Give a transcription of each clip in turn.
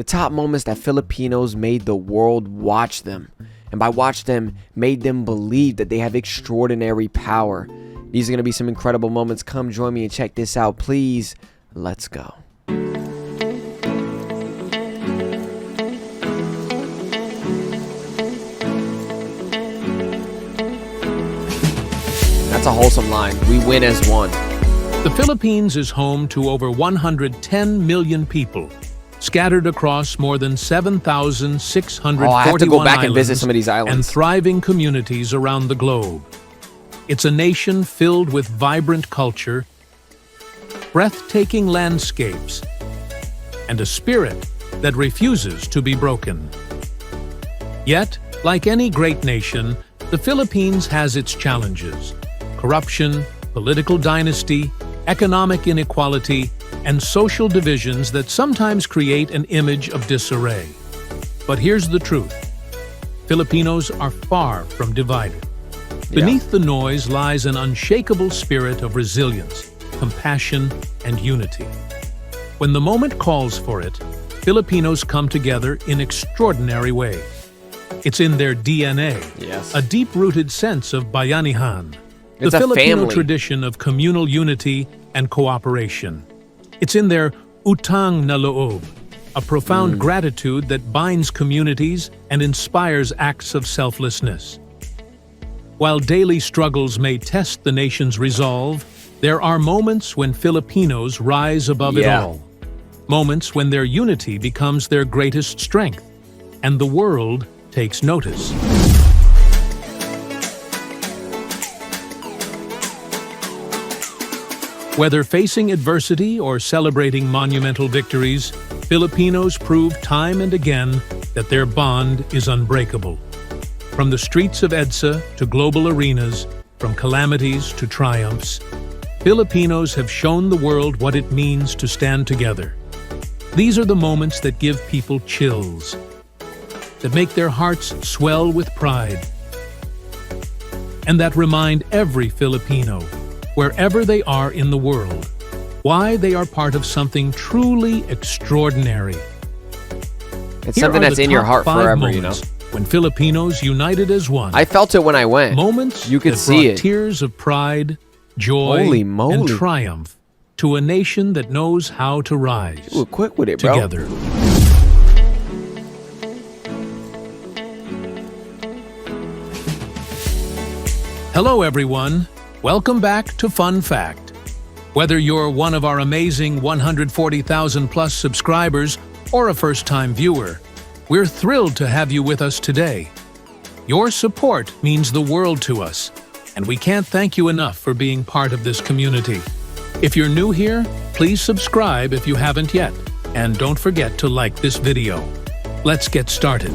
The top moments that Filipinos made the world watch them. And by watch them, made them believe that they have extraordinary power. These are going to be some incredible moments. Come join me and check this out, please. Let's go. That's a wholesome line. We win as one. The Philippines is home to over 110 million people, scattered across more than 7,641 I have to go back and visit islands some of these islands. and thriving communities around the globe. It's a nation filled with vibrant culture, breathtaking landscapes, and a spirit that refuses to be broken. Yet, like any great nation, the Philippines has its challenges: corruption, political dynasty, economic inequality, and social divisions that sometimes create an image of disarray. But here's the truth: Filipinos are far from divided. Beneath the noise lies an unshakable spirit of resilience, compassion, and unity. When the moment calls for it, Filipinos come together in extraordinary ways. It's in their DNA, a deep-rooted sense of bayanihan, the Filipino tradition of communal unity and cooperation. It's in their utang na loob, a profound gratitude that binds communities and inspires acts of selflessness. While daily struggles may test the nation's resolve, there are moments when Filipinos rise above it all. Moments when their unity becomes their greatest strength, and the world takes notice. Whether facing adversity or celebrating monumental victories, Filipinos prove time and again that their bond is unbreakable. From the streets of EDSA to global arenas, from calamities to triumphs, Filipinos have shown the world what it means to stand together. These are the moments that give people chills, that make their hearts swell with pride, and that remind every Filipino, wherever they are in the world, why they are part of something truly extraordinary. It's something that's in your heart forever, you know? When Filipinos united as one. I felt it when I went. Moments you could that see brought it. Tears of pride, joy, and triumph to a nation that knows how to rise quick with it, bro. together. Hello, everyone. Welcome back to Fun Fact. Whether you're one of our amazing 140,000-plus subscribers or a first-time viewer, we're thrilled to have you with us today. Your support means the world to us, and we can't thank you enough for being part of this community. If you're new here, please subscribe if you haven't yet, and don't forget to like this video. Let's get started.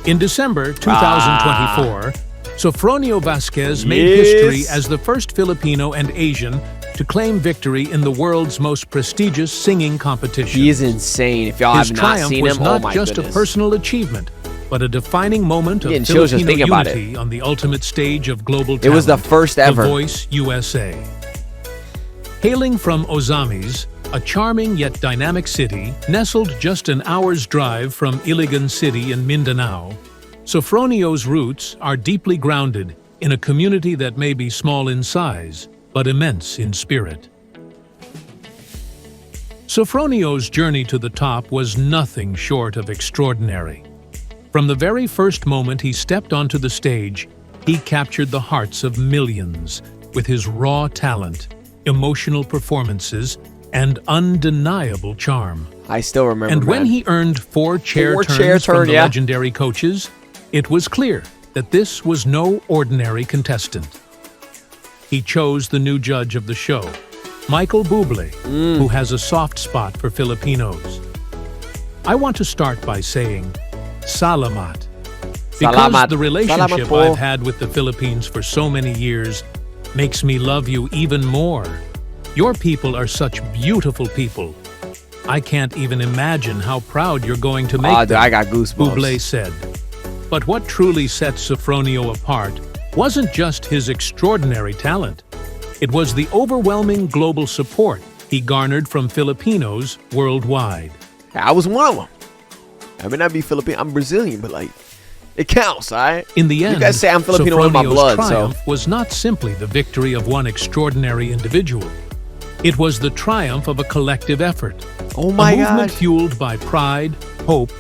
In December 2024, Sofronio Vasquez made history as the first Filipino and Asian to claim victory in the world's most prestigious singing competition. He is insane. If y'all have not seen him, His triumph was not just a personal achievement, but a defining moment of Filipino unity on the ultimate stage of global talent. It was the first ever. The Voice USA. Hailing from Ozamis, a charming yet dynamic city nestled just an hour's drive from Iligan City in Mindanao, Sofronio's roots are deeply grounded in a community that may be small in size, but immense in spirit. Sofronio's journey to the top was nothing short of extraordinary. From the very first moment he stepped onto the stage, he captured the hearts of millions with his raw talent, emotional performances, and undeniable charm. I still remember, And when he earned four chair turns from the legendary coaches, it was clear that this was no ordinary contestant. He chose the new judge of the show, Michael Bublé, who has a soft spot for Filipinos. I want to start by saying, Salamat. Because the relationship I've had with the Philippines for so many years makes me love you even more. Your people are such beautiful people. I can't even imagine how proud you're going to make them, I got goosebumps. Bublé said. But what truly sets Sofronio apart wasn't just his extraordinary talent. It was the overwhelming global support he garnered from Filipinos worldwide. I was one of them. I may not be Filipino. I'm Brazilian, but like, it counts, all right? In the end, you guys say I'm Filipino in my Sofronio's blood, triumph so was not simply the victory of one extraordinary individual. It was the triumph of a collective effort. oh my A movement god, fueled by pride, hope,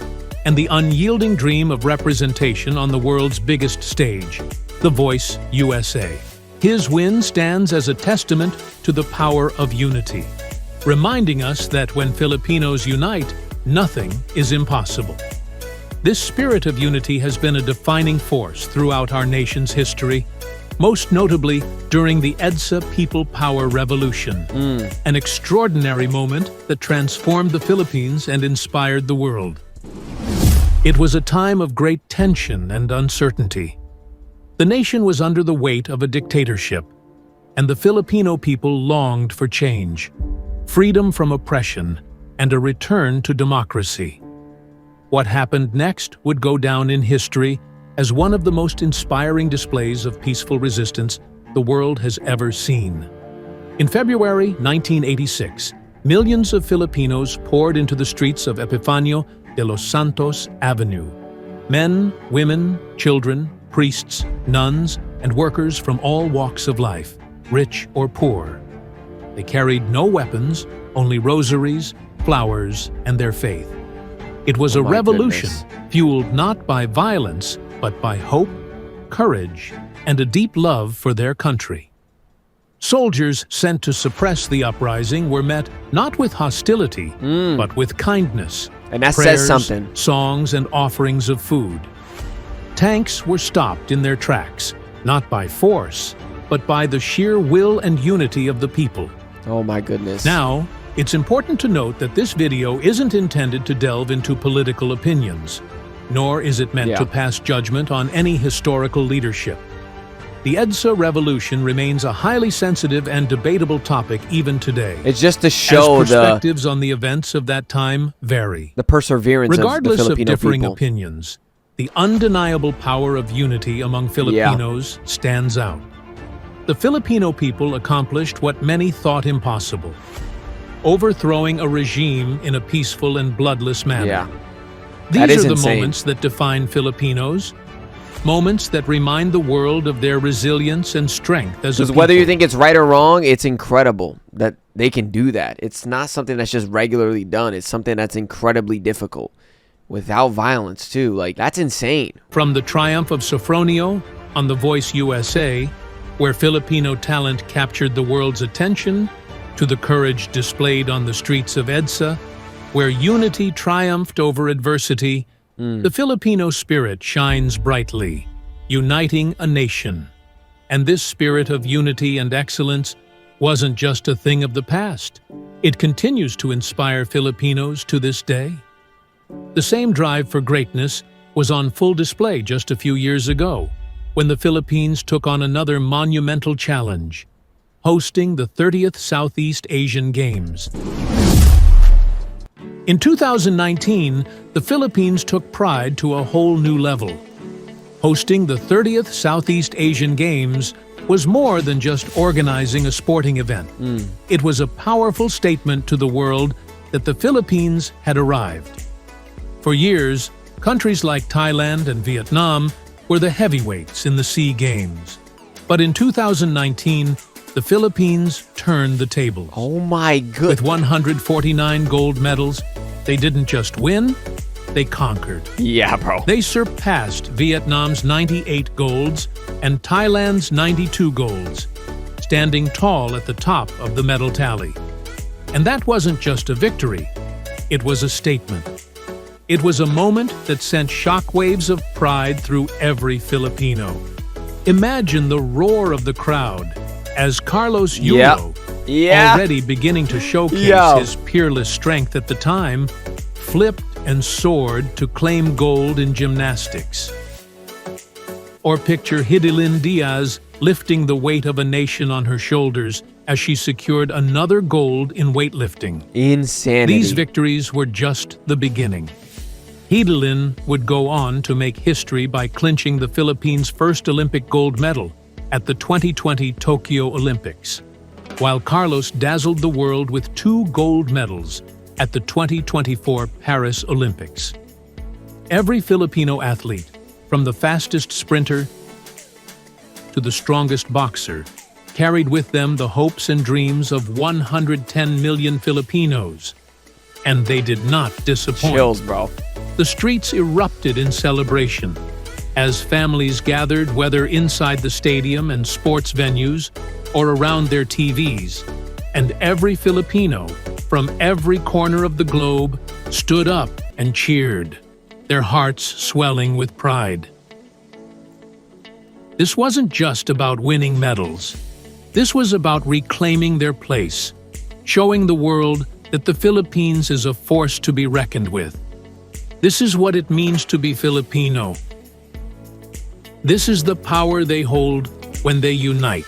and the unyielding dream of representation on the world's biggest stage, The Voice USA. His win stands as a testament to the power of unity, reminding us that when Filipinos unite, nothing is impossible. This spirit of unity has been a defining force throughout our nation's history, most notably during the EDSA People Power Revolution, an extraordinary moment that transformed the Philippines and inspired the world. It was a time of great tension and uncertainty. The nation was under the weight of a dictatorship, and the Filipino people longed for change, freedom from oppression, and a return to democracy. What happened next would go down in history as one of the most inspiring displays of peaceful resistance the world has ever seen. In February 1986, millions of Filipinos poured into the streets of Epifanio de los Santos Avenue. Men, women, children, priests, nuns, and workers from all walks of life, rich or poor. They carried no weapons, only rosaries, flowers, and their faith. It was a my revolution goodness. fueled not by violence, but by hope, courage, and a deep love for their country. Soldiers sent to suppress the uprising were met not with hostility, but with kindness, and that prayers, says something. songs, and offerings of food. Tanks were stopped in their tracks, not by force, but by the sheer will and unity of the people. Oh my goodness. Now, it's important to note that this video isn't intended to delve into political opinions, nor is it meant to pass judgment on any historical leadership. The EDSA revolution remains a highly sensitive and debatable topic even today, it's just to show as perspectives on the events of that time vary. the perseverance Regardless of the of Filipino differing people. opinions, the undeniable power of unity among Filipinos stands out. The Filipino people accomplished what many thought impossible, overthrowing a regime in a peaceful and bloodless manner. Yeah. That These is are the insane. moments that define Filipinos, moments that remind the world of their resilience and strength as a Because people. whether you think it's right or wrong, it's incredible that they can do that. It's not something that's just regularly done. It's something that's incredibly difficult. Without violence, too. Like, that's insane. From the triumph of Sofronio on The Voice USA, where Filipino talent captured the world's attention, to the courage displayed on the streets of EDSA, where unity triumphed over adversity, the Filipino spirit shines brightly, uniting a nation. And this spirit of unity and excellence wasn't just a thing of the past. It continues to inspire Filipinos to this day. The same drive for greatness was on full display just a few years ago, when the Philippines took on another monumental challenge, hosting the 30th Southeast Asian Games. In 2019, the Philippines took pride to a whole new level. Hosting the 30th Southeast Asian Games was more than just organizing a sporting event. It was a powerful statement to the world that the Philippines had arrived. For years, countries like Thailand and Vietnam were the heavyweights in the SEA Games. But in 2019, the Philippines turned the tables. Oh my With goodness. 149 gold medals, they didn't just win, they conquered. Yeah, bro. They surpassed Vietnam's 98 golds and Thailand's 92 golds, standing tall at the top of the medal tally. And that wasn't just a victory, it was a statement. It was a moment that sent shockwaves of pride through every Filipino. Imagine the roar of the crowd as Carlos Yulo, Yeah. already beginning to showcase Yo. his peerless strength at the time, flipped and soared to claim gold in gymnastics. Or picture Hidilyn Diaz lifting the weight of a nation on her shoulders as she secured another gold in weightlifting. Insanity. These victories were just the beginning. Hidilyn would go on to make history by clinching the Philippines' first Olympic gold medal at the 2020 Tokyo Olympics, while Carlos dazzled the world with 2 gold medals, at the 2024 Paris Olympics. Every Filipino athlete, from the fastest sprinter to the strongest boxer, carried with them the hopes and dreams of 110 million Filipinos. And they did not disappoint. Chills, bro. The streets erupted in celebration as families gathered, whether inside the stadium and sports venues or around their TVs. And every Filipino from every corner of the globe stood up and cheered, their hearts swelling with pride. This wasn't just about winning medals. This was about reclaiming their place, showing the world that the Philippines is a force to be reckoned with. This is what it means to be Filipino. This is the power they hold when they unite.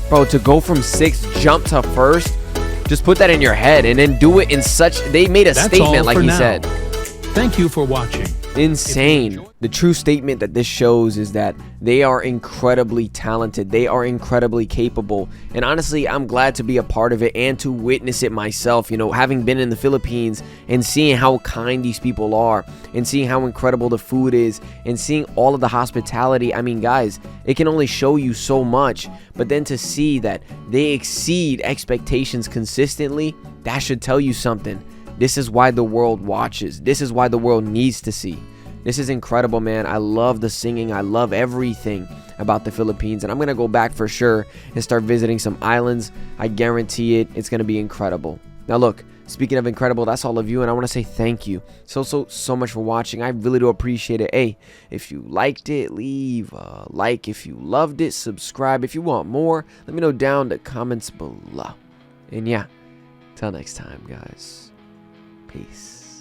Bro, to go from 6th, jump to 1st, just put that in your head and then do it in such... They made a statement, like he said. Thank you for watching. Insane. The true statement that this shows is that they are incredibly talented. They are incredibly capable. And honestly, I'm glad to be a part of it and to witness it myself. You know, having been in the Philippines and seeing how kind these people are and seeing how incredible the food is and seeing all of the hospitality. I mean, guys, it can only show you so much. But then to see that they exceed expectations consistently, that should tell you something. This is why the world watches. This is why the world needs to see. This is incredible, man. I love the singing. I love everything about the Philippines. And I'm going to go back for sure and start visiting some islands. I guarantee it. It's going to be incredible. Now, look, speaking of incredible, that's all of you. And I want to say thank you so much for watching. I really do appreciate it. Hey, if you liked it, leave a like. If you loved it, subscribe. If you want more, let me know down in the comments below. And yeah, till next time, guys. Peace.